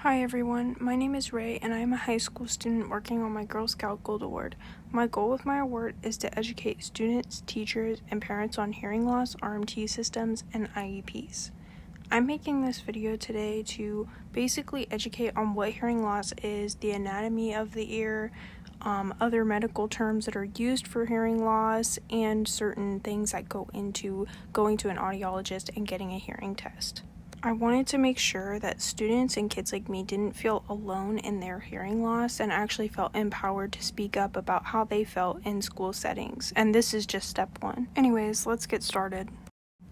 Hi everyone, my name is Ray and I am a high school student working on my Girl Scout Gold Award. My goal with my award is to educate students, teachers, and parents on hearing loss, RMT systems, and IEPs. I'm making this video today to basically educate on what hearing loss is, the anatomy of the ear, other medical terms that are used for hearing loss, and certain things that go into going to an audiologist and getting a hearing test. I wanted to make sure that students and kids like me didn't feel alone in their hearing loss and actually felt empowered to speak up about how they felt in school settings, and this is just step one. Anyways, let's get started.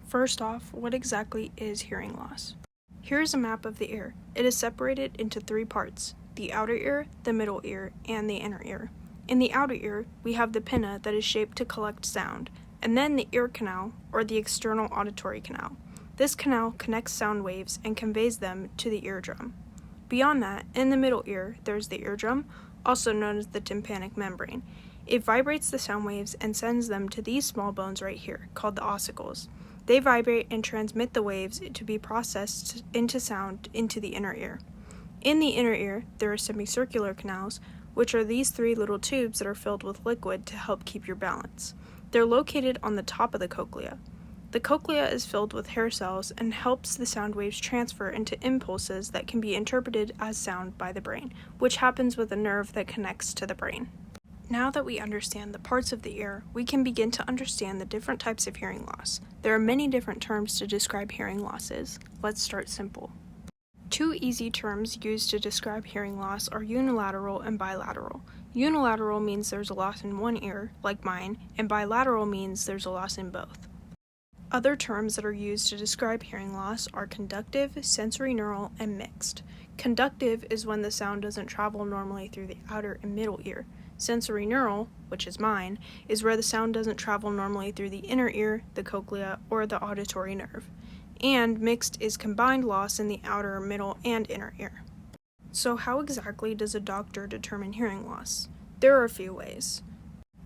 First off, what exactly is hearing loss? Here's a map of the ear. It is separated into three parts: the outer ear, the middle ear, and the inner ear. In the outer ear, we have the pinna that is shaped to collect sound, and then the ear canal, or the external auditory canal. This canal connects sound waves and conveys them to the eardrum. Beyond that, in the middle ear, there's the eardrum, also known as the tympanic membrane. It vibrates the sound waves and sends them to these small bones right here, called the ossicles. They vibrate and transmit the waves to be processed into sound into the inner ear. In the inner ear, there are semicircular canals, which are these three little tubes that are filled with liquid to help keep your balance. They're located on the top of the cochlea. The cochlea is filled with hair cells and helps the sound waves transfer into impulses that can be interpreted as sound by the brain, which happens with a nerve that connects to the brain. Now that we understand the parts of the ear, we can begin to understand the different types of hearing loss. There are many different terms to describe hearing losses. Let's start simple. Two easy terms used to describe hearing loss are unilateral and bilateral. Unilateral means there's a loss in one ear, like mine, and bilateral means there's a loss in both. Other terms that are used to describe hearing loss are conductive, sensorineural, and mixed. Conductive is when the sound doesn't travel normally through the outer and middle ear. Sensorineural, which is mine, is where the sound doesn't travel normally through the inner ear, the cochlea, or the auditory nerve. And mixed is combined loss in the outer, middle, and inner ear. So how exactly does a doctor determine hearing loss? There are a few ways.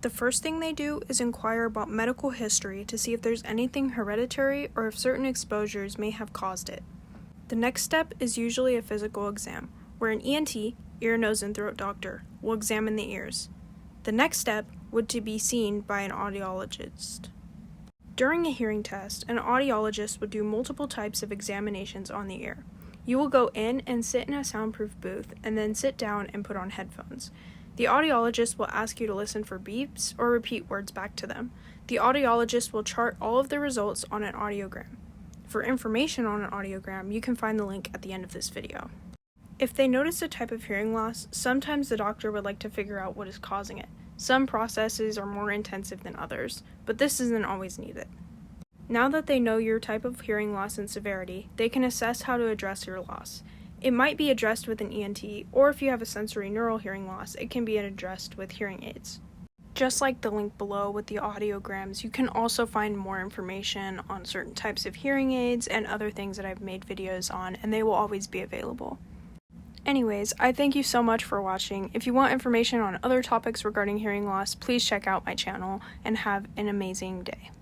The first thing they do is inquire about medical history to see if there's anything hereditary or if certain exposures may have caused it. The next step is usually a physical exam, where an ENT, ear, nose, and throat doctor, will examine the ears. The next step would to be seen by an audiologist. During a hearing test, an audiologist would do multiple types of examinations on the ear. You will go in and sit in a soundproof booth and then sit down and put on headphones. The audiologist will ask you to listen for beeps or repeat words back to them. The audiologist will chart all of the results on an audiogram. For information on an audiogram, you can find the link at the end of this video. If they notice a type of hearing loss, sometimes the doctor would like to figure out what is causing it. Some processes are more intensive than others, but this isn't always needed. Now that they know your type of hearing loss and severity, they can assess how to address your loss. It might be addressed with an ENT, or if you have a sensorineural hearing loss, it can be addressed with hearing aids. Just like the link below with the audiograms, you can also find more information on certain types of hearing aids and other things that I've made videos on, and they will always be available. Anyways, I thank you so much for watching. If you want information on other topics regarding hearing loss, please check out my channel and have an amazing day.